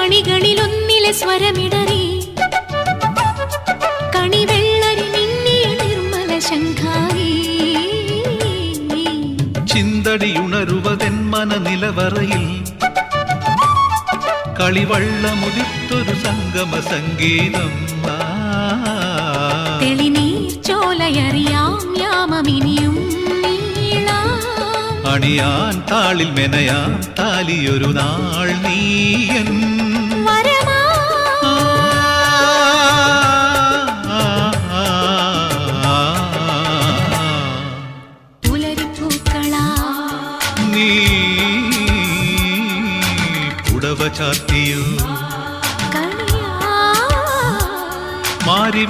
മണികളിലൊന്നിലെ സ്വരമിടറി കണിവെള്ളരി മിന്നിയ നിർമ്മല ശങ്കാരി ചിന്തടിയുണരുവതെന്മന നിലവറയിൽ കളിവള്ളമുതിർത്തൊരു സംഗമ സംഗീതം തെളിനീർ ചോലയറിയാം യാമമിനിയും അണിയാൻ താളിൽ മെനയാൻ താലിയൊരു നാൾ നീയൻ